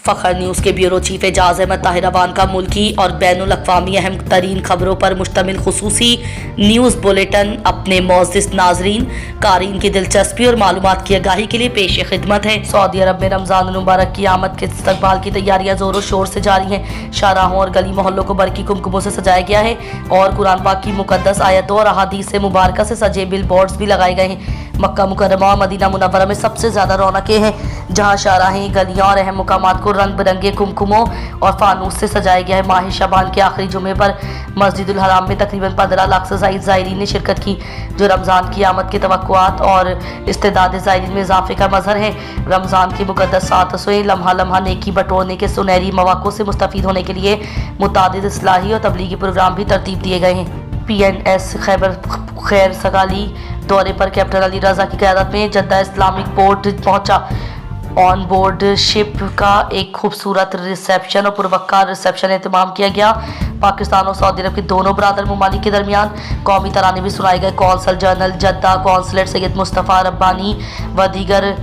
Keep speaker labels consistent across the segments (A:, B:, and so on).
A: फखर news के bureau chief Ejaz Ahmad Tahir Awan का मुल्की और बैनुल अक़वामी अहम तरीन खबरों पर मुश्तमिल खुसूसी न्यूज़ बुलेटिन अपने मोअज़्ज़िज़ नाज़रीन क़ारीन की दिलचस्पी और मालूमात की आगाही के लिए पेश खिदमत है। सऊदी अरब में रमज़ान मुबारक की आमद के इस्तक़बाल की तैयारियां ज़ोरों शोर से जारी हैं। शाहराहों और गली मोहल्लों को बरकी कुमकुमों से सजाया गया है और कुरान पाक की मुक़द्दस आयतों और अहादीस से मुबारक से सजे बिल बोर्ड्स भी लगाए गए हैं। मक्का मुकर्रमा और मदीना मुनव्वरा में सबसे ज़्यादा रौनकें हैं, जहाँ शाहराहें, गलियाँ और अहम मुकामात को रंग बिरंगे कुमकुमों और फानूस से सजाया गया है। माह शबान के आखिरी जुमे पर मस्जिदुल हराम में तकरीबन 15 लाख से ज़ायद ज़ायरीन ने शिरकत की, जो रमज़ान की आमद के तवक्कुआत और इस्तेदाद ज़ायरीन में इजाफे का मज़हर है। रमज़ान की मुक़द्दस सात से लम्हा लम्हा नेकी बटोरने के सुनहरी मौक़ों से मुस्तफ़ीद होने के लिए मुतादिद इस्लाही और तबलीगी प्रोग्राम भी तरतीब दिए गए हैं। PNS खैबर खैर सगाली दौरे पर कैप्टन अली रज़ा की क़यादत में जद्दा इस्लामिक पोर्ट पहुंचा। ऑन बोर्ड शिप का एक खूबसूरत रिसेप्शन और पुरवक्कार रिसेप्शन एहतमाम किया गया। पाकिस्तान और सऊदी अरब के दोनों बरादर ममालिक के दरमियान कौमी तराने भी सुनाए गए। Consul general Jeddah counsellor Syed Mustafa Rabbani व दीगर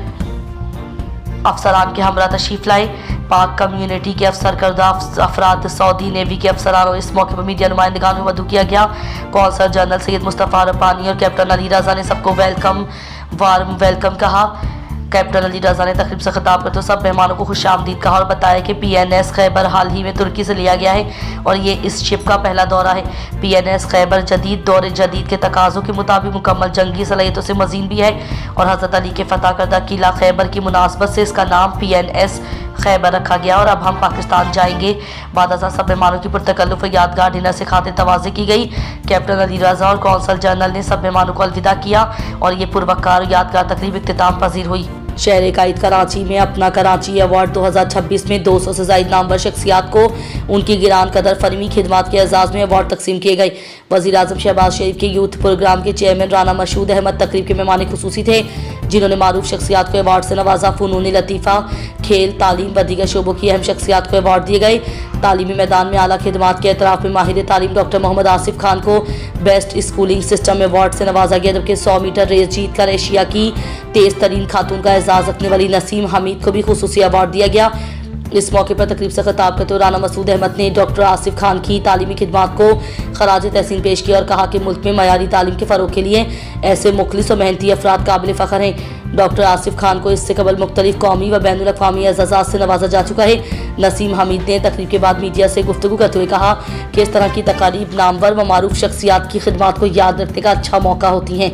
A: अफसरान के हमरा तशरीफ़ लाए। पाक कम्युनिटी के अफसर करदा अफराद, सऊदी नेवी के अफसरान और इस मौके पर मीडिया नुमाइंदगान में मदऊ किया गया। कौंसल जनरल सैयद मुस्तफ़ा रब्बानी और कैप्टन अली रज़ा ने सबको वार्म वेलकम कहा। कैप्टन अली रज़ा ने तकरीब से खिताब करते हुए सब मेहमानों को खुशामदीद कहा और बताया कि PNS खैबर हाल ही में तुर्की से लिया गया है और ये इस शिप का पहला दौरा है। PNS खैबर जदीद दौरे जदीद के तकाज़ों के मुताबिक मुकम्मल जंगी सलाहियतों से मज़ीन भी है और हज़रत अली के फ़तह करदा किला खैबर की मुनासबत से इसका नाम PNS खैबर रखा गया। और अब हम पाकिस्तान जाएंगे। बाद अज़ां सब मेहमानों की पुरतकल्लुफ़ यादगार डिनर से खातिर तवाज़े की गई। कैप्टन अली रज़ा और कौंसल जनरल ने सब मेहमानों को अलविदा किया और ये पुरवक्कार यादगार तकरीब इख्तिताम पजीर हुई। शहर कायद कराची में अपना कराची अवार्ड 2026 में 200 से ज़ायद नामवर शख्सियात को उनकी गिरान कदर फरमी खिदमात के एजाज़ में अवार्ड तकसीम किए गए। वज़ीर आज़म शहबाज शरीफ के यूथ प्रोग्राम के चेयरमैन राना मशहूद अहमद तकरीब के मेहमान खुसूसी थे, जिन्होंने मारूफ शख्सियात को अवार्ड से नवाजा। फ़नून लतीफ़ा, खेल, तालीम व दीगर शोबों की अहम शख्सियात को अवार्ड दिए गए। तालीमी मैदान में आला खिदमात के एतराफ़ में माहिर तालीम डॉक्टर मोहम्मद आसिफ खान को बेस्ट स्कूलिंग सिस्टम अवार्ड से नवाजा गया, जबकि 100 मीटर रेस जीत कर एशिया की तेज़ तरीन खातून का एजाज़ रखने वाली नसीम हमीद को भी खुसूसी अवार्ड दिया गया। इस मौके पर तकरीब से खिताब करते हुए राना मसूद अहमद ने डॉक्टर आसिफ खान की तालीमी खिदमात को खराज तहसीन पेश किया और कहा कि मुल्क में मयारी तालीम के फ़रोग़ के लिए ऐसे मुखलिस और मेहनती अफराद काबिल फ़ख्र हैं। डॉक्टर आसिफ खान को इससे कबल मुख्तलिफ कौमी व बैनुल अक़वामी एज़ाज़ात से नवाजा जा चुका है। नसीम हमीद ने तकरीब के बाद मीडिया से गुफ्तगू करते हुए कहा कि इस तरह की तकारीब नामवर व मारूफ शख्सियात की खिदमात को याद रखने का अच्छा मौका होती हैं।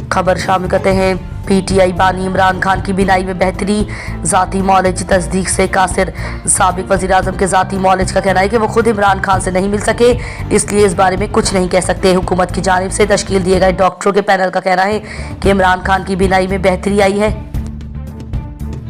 A: खबर शामिल करते हैं। PTI बानी इमरान खान की बिनाई में बेहतरी, ज़ाती मौलेज तस्दीक से कासिर। साबिक वज़ीर आज़म के ज़ाती मौलेज का कहना है कि वो खुद इमरान खान से नहीं मिल सके, इसलिए इस बारे में कुछ नहीं कह सकते। हुकूमत की जानिब से तश्कील दिए गए डॉक्टरों के पैनल का कहना है कि इमरान खान की बिनाई में बेहतरी आई है।